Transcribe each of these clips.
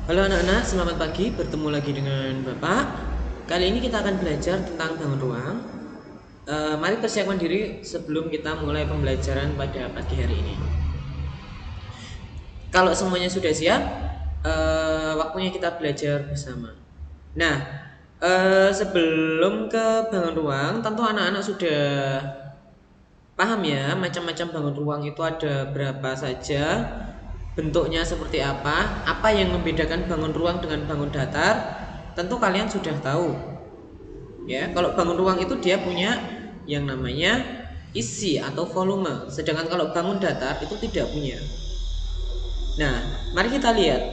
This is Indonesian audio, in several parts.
Halo anak-anak, selamat pagi. Bertemu lagi dengan Bapak. Kali ini kita akan belajar tentang bangun ruang. Mari persiapkan diri sebelum kita mulai pembelajaran pada pagi hari ini. Kalau semuanya sudah siap, waktunya kita belajar bersama. Nah, sebelum ke bangun ruang, tentu anak-anak sudah paham ya, macam-macam bangun ruang itu ada berapa saja, bentuknya seperti apa yang membedakan bangun ruang dengan bangun datar, tentu kalian sudah tahu. Ya, kalau bangun ruang itu dia punya yang namanya isi atau volume, sedangkan kalau bangun datar itu tidak punya. Nah, mari kita lihat.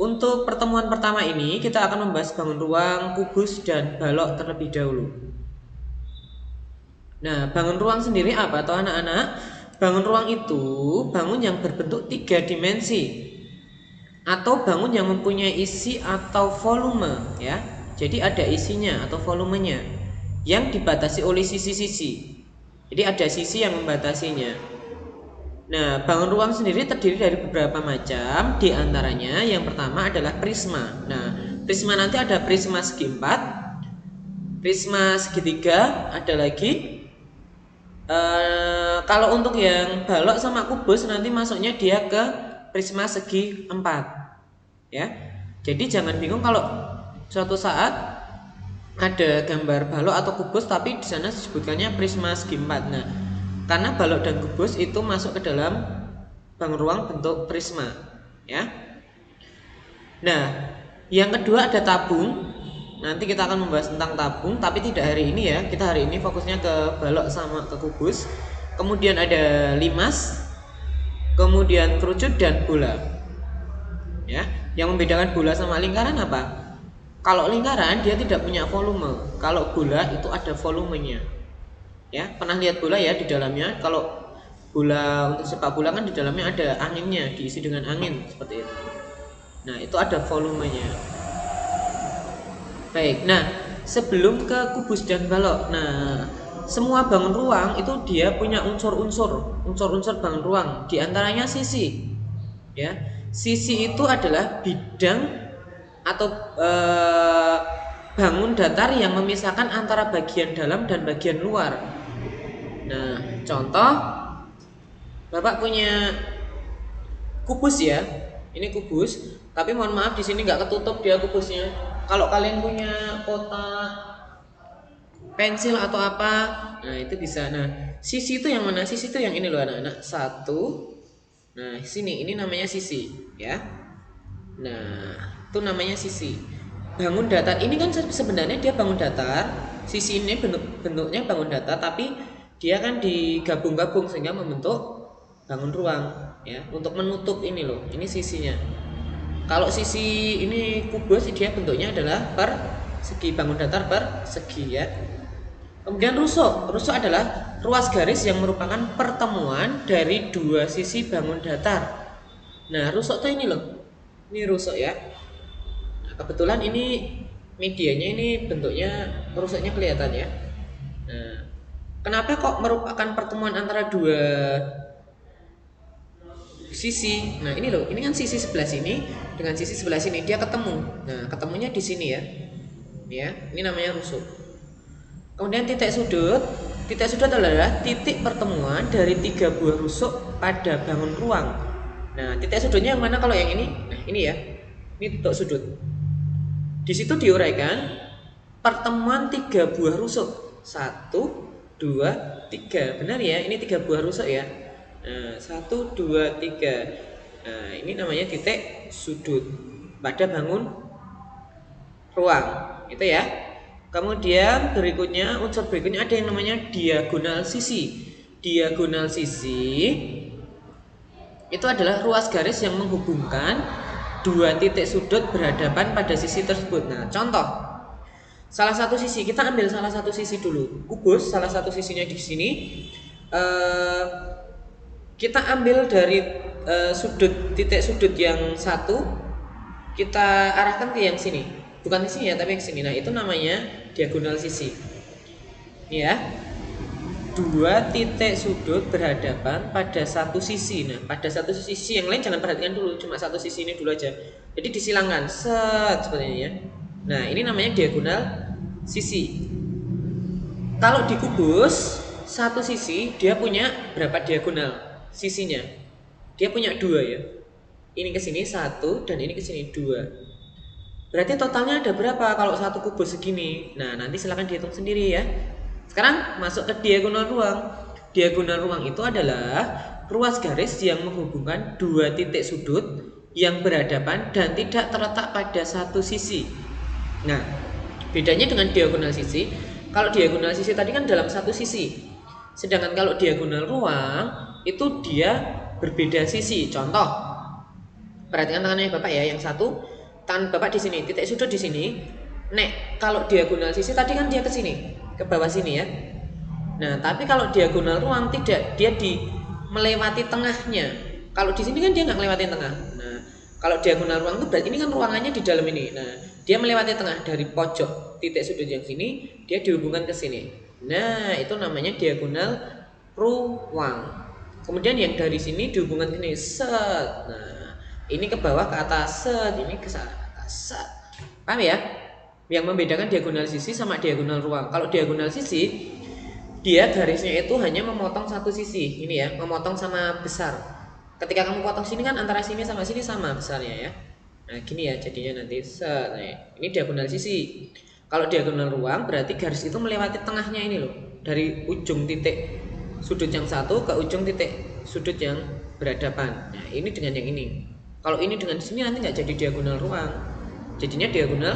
Untuk pertemuan pertama ini kita akan membahas bangun ruang, kubus, dan balok terlebih dahulu. Nah, bangun ruang sendiri apa atau anak-anak? Bangun ruang itu bangun yang berbentuk 3 dimensi atau bangun yang mempunyai isi atau volume ya. Jadi ada isinya atau volumenya yang dibatasi oleh sisi-sisi. Jadi ada sisi yang membatasinya. Nah, bangun ruang sendiri terdiri dari beberapa macam, di antaranya yang pertama adalah prisma. Nah, prisma nanti ada prisma segi 4, prisma segitiga, ada lagi. Kalau untuk yang balok sama kubus nanti masuknya dia ke prisma segi 4. Ya. Jadi jangan bingung kalau suatu saat ada gambar balok atau kubus tapi di sana disebutkannya prisma segi 4. Nah, karena balok dan kubus itu masuk ke dalam bangun ruang bentuk prisma, ya. Nah, yang kedua ada tabung. Nanti kita akan membahas tentang tabung, tapi tidak hari ini ya. Kita hari ini fokusnya ke balok sama ke kubus. Kemudian ada limas, kemudian kerucut dan bola. Ya, yang membedakan bola sama lingkaran apa? Kalau lingkaran dia tidak punya volume. Kalau bola itu ada volumenya. Ya, pernah lihat bola ya di dalamnya? Kalau bola untuk sepak bola kan di dalamnya ada anginnya, diisi dengan angin seperti itu. Nah, itu ada volumenya. Baik, nah sebelum ke kubus dan balok. Nah, semua bangun ruang itu dia punya unsur-unsur bangun ruang. Di antaranya sisi. Ya, sisi itu adalah bidang atau bangun datar yang memisahkan antara bagian dalam dan bagian luar. Nah, contoh Bapak punya kubus ya. Ini kubus, tapi mohon maaf di sini nggak ketutup dia kubusnya. Kalau kalian punya kotak pensil atau apa, nah itu bisa. Nah, sisi itu yang mana? Sisi itu yang ini loh anak-anak. Satu. Nah, sini ini namanya sisi, ya. Nah, itu namanya sisi. Bangun datar ini kan sebenarnya dia bangun datar. Sisi ini bentuknya bangun datar, tapi dia kan digabung-gabung sehingga membentuk bangun ruang, ya. Untuk menutup ini loh, ini sisinya. Kalau sisi ini kubus dia bentuknya adalah persegi, bangun datar persegi ya. Kemudian rusuk. Rusuk adalah ruas garis yang merupakan pertemuan dari dua sisi bangun datar. Nah, rusuk tuh ini loh. Ini rusuk ya. Nah, kebetulan ini medianya ini bentuknya rusuknya kelihatan ya. Nah, kenapa kok merupakan pertemuan antara dua sisi? Nah, ini loh. Ini kan sisi sebelah sini dengan sisi sebelah sini dia ketemu. Nah, ketemunya di sini ya. Ya, ini namanya rusuk. Kemudian titik sudut. Titik sudut adalah titik pertemuan dari 3 buah rusuk pada bangun ruang. Nah, titik sudutnya yang mana kalau yang ini? Nah, ini ya. Ini titik sudut. Di situ diuraikan pertemuan 3 buah rusuk. 1, 2, 3. Benar ya? Ini 3 buah rusuk ya. Nah, 1, 2, 3. Nah, ini namanya titik sudut pada bangun ruang. Itu ya. Kemudian berikutnya, unsur berikutnya ada yang namanya diagonal sisi. Diagonal sisi itu adalah ruas garis yang menghubungkan dua titik sudut berhadapan pada sisi tersebut. Nah, contoh salah satu sisi, kita ambil salah satu sisi dulu. Kubus, salah satu sisinya di sini. Kita ambil dari titik sudut yang satu, kita arahkan ke yang sini. Bukan di sini ya, tapi yang sini. Nah, itu namanya diagonal sisi. Ini ya. dua titik sudut berhadapan pada satu sisi. Nah, pada satu sisi, yang lain jangan perhatikan dulu, cuma satu sisi ini dulu aja. Jadi disilangkan, set seperti ini ya. Nah, ini namanya diagonal sisi. Kalau dikubus satu sisi, dia punya berapa diagonal sisinya? Dia punya 2 ya. Ini ke sini 1 dan ini ke sini 2. Berarti totalnya ada berapa kalau satu kubus segini? Nah, nanti silahkan dihitung sendiri ya. Sekarang masuk ke diagonal ruang. Diagonal ruang itu adalah ruas garis yang menghubungkan dua titik sudut yang berhadapan dan tidak terletak pada satu sisi. Nah, bedanya dengan diagonal sisi, kalau diagonal sisi tadi kan dalam satu sisi. Sedangkan kalau diagonal ruang itu dia berbeda sisi. Contoh, perhatikan tangannya Bapak ya, yang satu tangan Bapak di sini, titik sudut di sini. Nek, kalau diagonal sisi tadi kan dia ke sini, ke bawah sini ya. Nah, tapi kalau diagonal ruang tidak, dia melewati tengahnya. Kalau di sini kan dia nggak melewati tengah. Nah, kalau diagonal ruang itu berarti ini kan ruangannya di dalam ini. Nah, dia melewati tengah dari pojok titik sudut yang sini, dia dihubungkan ke sini. Nah, itu namanya diagonal ruang. Kemudian yang dari sini dihubungkan ke sini, set. Nah, ini ke bawah ke atas, set. Ini ke atas, set. Paham ya? Yang membedakan diagonal sisi sama diagonal ruang. Kalau diagonal sisi, dia garisnya itu hanya memotong satu sisi. Ini ya, memotong sama besar. Ketika kamu potong sini kan antara sini sama besarnya ya. Nah, gini ya jadinya nanti set. Nah, ini diagonal sisi. Kalau diagonal ruang berarti garis itu melewati tengahnya ini loh. Dari ujung titik sudut yang satu ke ujung titik sudut yang berhadapan. Nah, ini dengan yang ini. Kalau ini dengan sini nanti nggak jadi diagonal ruang. Jadinya diagonal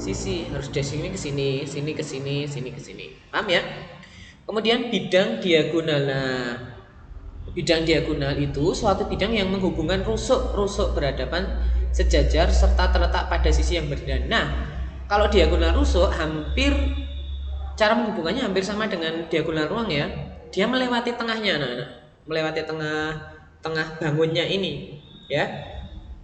sisi. Harus dari sini ke sini, sini ke sini, sini ke sini. Paham ya? Kemudian bidang diagonal. Nah, bidang diagonal itu suatu bidang yang menghubungkan rusuk-rusuk berhadapan sejajar serta terletak pada sisi yang berbeda. Nah, kalau diagonal rusuk hampir cara menghubungannya hampir sama dengan diagonal ruang ya. Dia melewati tengahnya, nah, melewati tengah bangunnya ini, ya.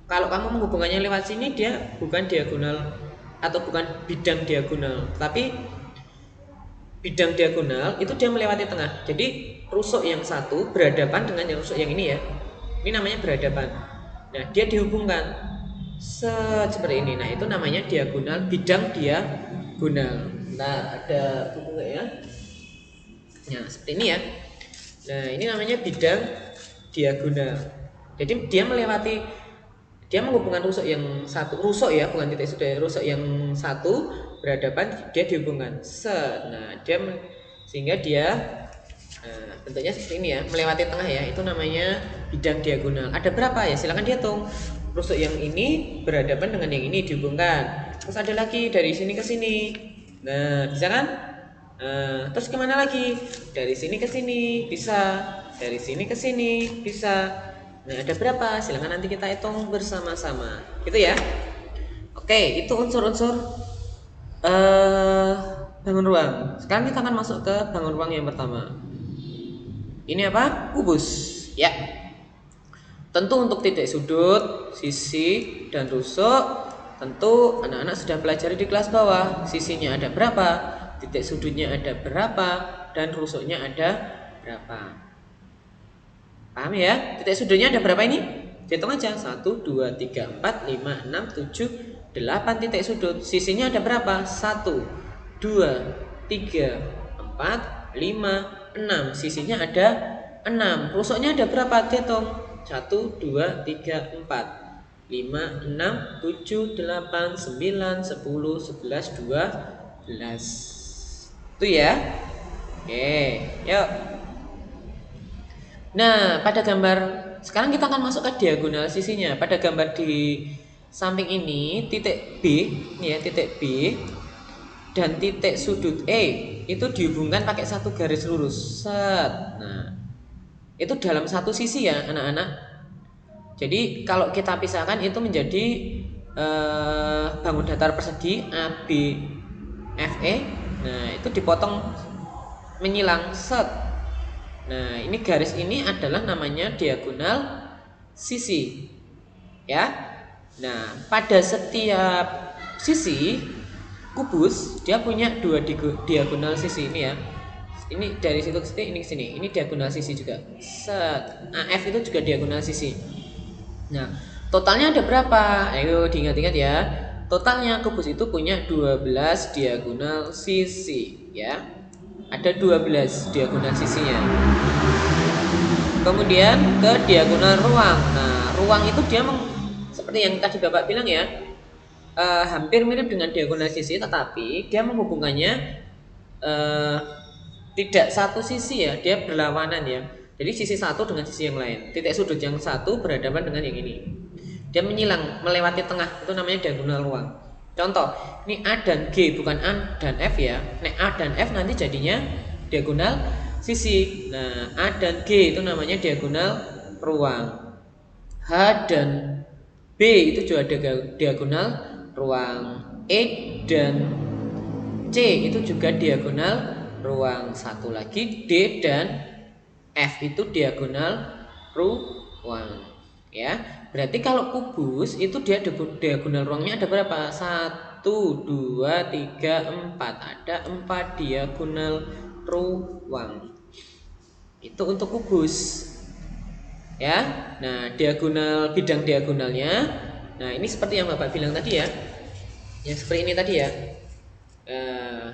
Kalau kamu menghubungannya lewat sini, dia bukan diagonal atau bukan bidang diagonal, tapi bidang diagonal itu dia melewati tengah. Jadi rusuk yang satu berhadapan dengan yang rusuk yang ini ya. Ini namanya berhadapan. Nah, dia dihubungkan seperti ini. Nah, itu namanya diagonal, bidang diagonal. Nah, ada buku ya. Nah, seperti ini ya. Nah, ini namanya bidang diagonal. Jadi dia menghubungkan rusuk yang satu, rusuk ya, bukan titik sudut, rusuk yang satu berhadapan, dia dihubungkan set. Nah, sehingga dia bentuknya seperti ini ya, melewati tengah ya. Itu namanya bidang diagonal. Ada berapa ya? Silakan dihitung. Rusuk yang ini berhadapan dengan yang ini dihubungkan. Terus ada lagi dari sini ke sini. Nah, bisa kan? Terus kemana lagi? Dari sini ke sini bisa. Dari sini ke sini bisa. Nah, ada berapa? Silahkan nanti kita hitung bersama-sama. Gitu ya. Oke, itu unsur-unsur bangun ruang. Sekarang kita akan masuk ke bangun ruang yang pertama. Ini apa? Kubus. Ya. Tentu untuk titik sudut, sisi, dan rusuk, tentu anak-anak sudah pelajari di kelas bawah. Sisinya ada berapa? Titik sudutnya ada berapa? Dan rusuknya ada berapa? Paham ya? Titik sudutnya ada berapa ini? Hitung aja. 1, 2, 3, 4, 5, 6, 7, 8 titik sudut. Sisinya ada berapa? 1, 2, 3, 4, 5, 6. Sisinya ada 6. Rusuknya ada berapa? Hitung. 1, 2, 3, 4, 5, 6, 7, 8, 9, 10, 11, 12. Itu ya. Oke, yuk. Nah, pada gambar sekarang kita akan masuk ke diagonal sisinya. Pada gambar di samping ini, titik B, ya, titik B dan titik sudut E itu dihubungkan pakai satu garis lurus. Set. Nah, itu dalam satu sisi ya, anak-anak. Jadi kalau kita pisahkan itu menjadi bangun datar persegi ABFE. Nah, itu dipotong menyilang set. Nah, ini garis ini adalah namanya diagonal sisi. Ya. Nah, pada setiap sisi kubus dia punya dua diagonal sisi ini ya. Ini dari situ ke sini, ini ke sini. Ini diagonal sisi juga. Set. AF itu juga diagonal sisi. Nah, totalnya ada berapa? Ayo diingat-ingat ya. Totalnya kubus itu punya 12 diagonal sisi, ya. Ada 12 diagonal sisinya. Kemudian ke diagonal ruang. Nah, ruang itu dia seperti yang tadi Bapak bilang ya, hampir mirip dengan diagonal sisi, tetapi dia menghubungkannya tidak satu sisi ya, dia berlawanan ya. Jadi sisi satu dengan sisi yang lain. Titik sudut yang satu berhadapan dengan yang ini. Dia menyilang melewati tengah, itu namanya diagonal ruang. Contoh, ini A dan G bukan A dan F ya. Nek A dan F nanti jadinya diagonal sisi. Nah, A dan G itu namanya diagonal ruang. H dan B itu juga diagonal ruang. E dan C itu juga diagonal ruang. Satu lagi D dan F itu diagonal ruang, ya. Berarti kalau kubus itu dia diagonal ruangnya ada berapa? 1, 2, 3, 4. Ada 4 diagonal ruang. Itu untuk kubus, ya. Nah, diagonal, bidang diagonalnya, nah ini seperti yang Bapak bilang tadi ya, yang seperti ini tadi ya.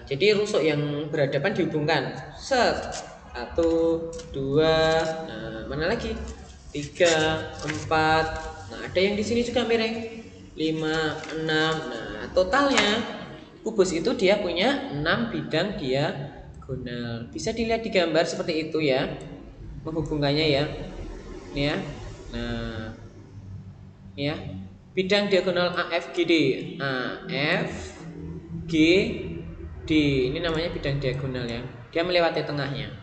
Jadi rusuk yang berhadapan dihubungkan. Set. 1, 2, nah mana lagi? 3, 4. Nah, ada yang di sini juga miring. 5, 6. Nah, totalnya kubus itu dia punya 6 bidang diagonal. Bisa dilihat di gambar seperti itu ya. Menghubungkannya ya. Ini ya. Nah, ya. Bidang diagonal AFGD. AFGD. Ini namanya bidang diagonal ya. Dia melewati tengahnya.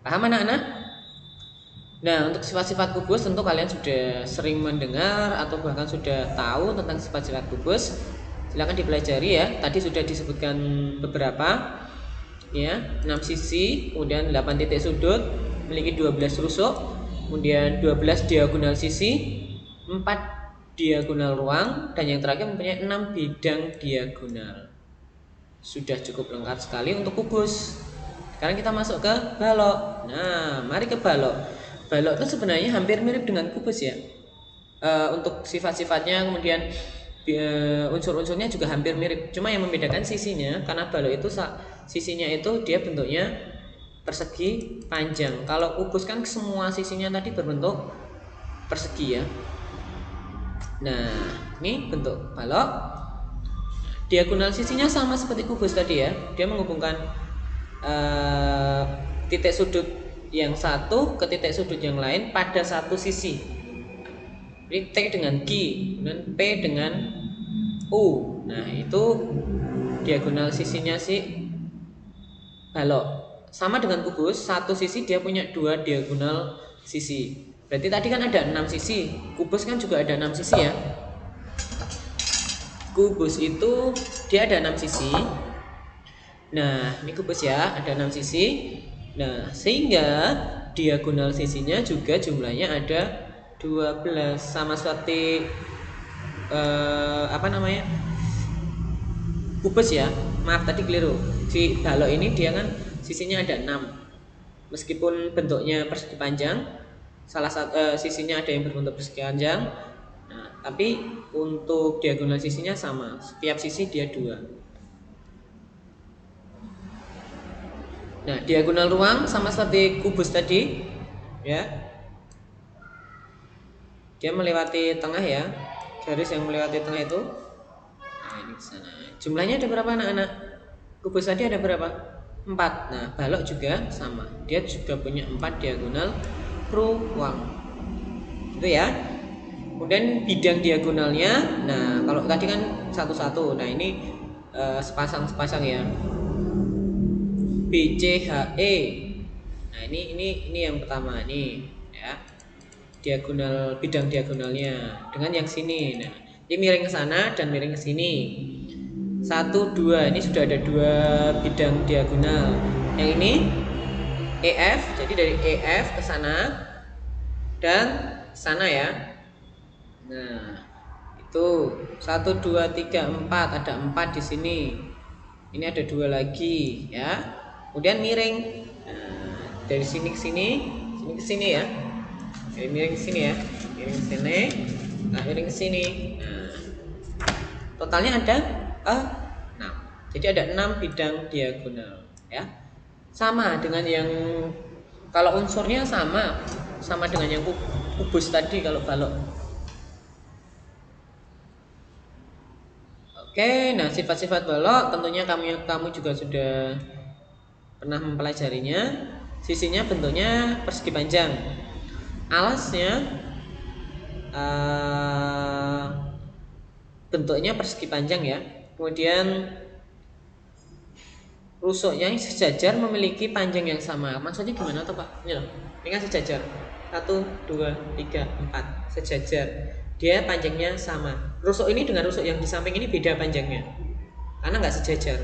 Paham anak-anak? Nah, untuk sifat-sifat kubus tentu kalian sudah sering mendengar atau bahkan sudah tahu tentang sifat-sifat kubus. Silakan dipelajari ya. Tadi sudah disebutkan beberapa ya, 6 sisi, kemudian 8 titik sudut, memiliki 12 rusuk, kemudian 12 diagonal sisi, 4 diagonal ruang, dan yang terakhir mempunyai 6 bidang diagonal. Sudah cukup lengkap sekali untuk kubus. Sekarang kita masuk ke balok. Nah, mari ke balok. Balok itu sebenarnya hampir mirip dengan kubus ya. Untuk sifat-sifatnya, kemudian unsur-unsurnya juga hampir mirip. Cuma yang membedakan sisinya, karena balok itu sisinya itu dia bentuknya persegi panjang. Kalau kubus kan semua sisinya tadi berbentuk persegi ya. Nah, ini bentuk balok. Diagonal sisinya sama seperti kubus tadi ya. Dia menghubungkan titik sudut yang satu ke titik sudut yang lain pada satu sisi. Jadi T dengan Q dan P dengan U. Nah, itu diagonal sisinya si balok. Sama dengan kubus, satu sisi dia punya 2 diagonal sisi. Berarti tadi kan ada 6 sisi. Kubus kan juga ada 6 sisi ya. Kubus itu dia ada 6 sisi. Nah, ini kubus ya, ada 6 sisi. Nah, sehingga diagonal sisinya juga jumlahnya ada 12, sama seperti kubus ya. Maaf tadi keliru. Si balok ini dia kan sisinya ada 6. Meskipun bentuknya persegi panjang, salah satu sisinya ada yang berbentuk persegi panjang. Nah, tapi untuk diagonal sisinya sama. Setiap sisi dia 2. Nah, diagonal ruang sama seperti kubus tadi, ya. Dia melewati tengah ya, garis yang melewati tengah itu. Nah, ini ke sana. Jumlahnya ada berapa anak-anak? Kubus tadi ada berapa? 4. Nah, balok juga sama. Dia juga punya 4 diagonal ruang. Itu ya. Kemudian bidang diagonalnya. Nah, kalau tadi kan satu-satu. Nah, ini sepasang-sepasang ya. BCHE. Nah, ini yang pertama nih ya. Diagonal, bidang diagonalnya dengan yang sini. Nah, ini miring ke sana dan miring ke sini. 1, 2. Ini sudah ada 2 bidang diagonal. Yang ini EF. Jadi dari EF ke sana dan sana ya. Nah, itu 1, 2, 3, 4. Ada 4 di sini. Ini ada 2 lagi ya. kemudian miring. Nah, dari sini ke sini, sini ke sini ya. Jadi miring ke sini ya, miring ke sini, nah miring ke sini. Nah, totalnya ada 6. Jadi ada 6 bidang diagonal ya. Sama dengan yang kalau unsurnya sama dengan yang kubus tadi kalau balok. Oke, nah sifat-sifat balok tentunya kamu juga sudah pernah mempelajarinya. Sisinya bentuknya persegi panjang. Alasnya bentuknya persegi panjang ya. Kemudian rusuknya sejajar memiliki panjang yang sama. Maksudnya gimana tuh Pak? Ini loh, ini kan sejajar. 1, 2, 3, 4 sejajar. Dia panjangnya sama. Rusuk ini dengan rusuk yang di samping ini beda panjangnya, karena nggak sejajar.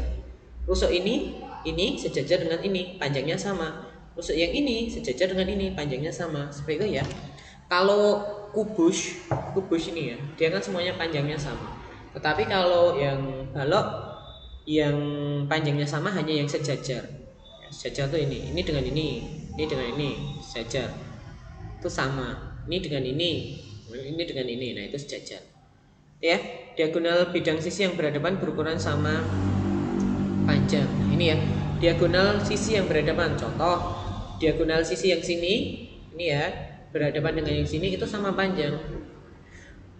Rusuk ini sejajar dengan ini, panjangnya sama. Rusuk yang ini sejajar dengan ini, panjangnya sama. Seperti itu ya. Kalau kubus ini ya, dia kan semuanya panjangnya sama. Tetapi kalau yang balok yang panjangnya sama hanya yang sejajar. Sejajar tuh ini dengan ini dengan ini sejajar. Itu sama. Ini dengan ini dengan ini. Nah, itu sejajar. Ya, diagonal bidang sisi yang berhadapan berukuran sama panjang. Nah, ini ya, diagonal sisi yang berhadapan. Contoh, diagonal sisi yang sini ini ya, berhadapan dengan yang sini itu sama panjang.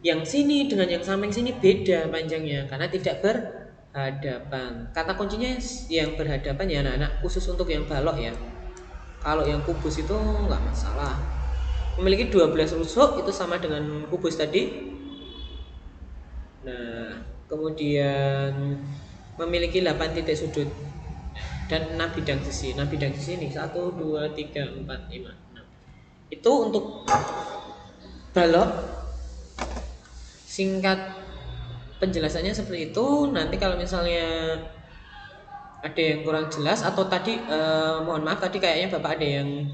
Yang sini dengan yang samping sini beda panjangnya karena tidak berhadapan. Kata kuncinya yang berhadapan ya anak-anak, khusus untuk yang balok ya. Kalau yang kubus itu nggak masalah. Memiliki 12 rusuk itu sama dengan kubus tadi. Nah, kemudian memiliki 8 titik sudut dan 6 bidang sisi. 6 bidang sisi ini 1, 2, 3, 4, 5, 6. Itu untuk balok. Singkat penjelasannya seperti itu. Nanti kalau misalnya ada yang kurang jelas atau tadi mohon maaf tadi kayaknya Bapak ada yang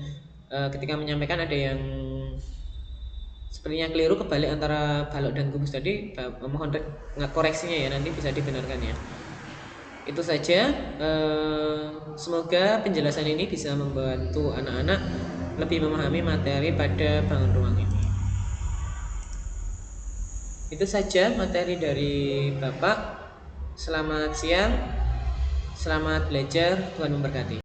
ketika menyampaikan ada yang sepertinya keliru kebalik antara balok dan kubus tadi, mohon koreksinya ya, nanti bisa dibenarkan ya. Itu saja, semoga penjelasan ini bisa membantu anak-anak lebih memahami materi pada bangun ruang ini. Itu saja materi dari Bapak. Selamat siang, selamat belajar, Tuhan memberkati.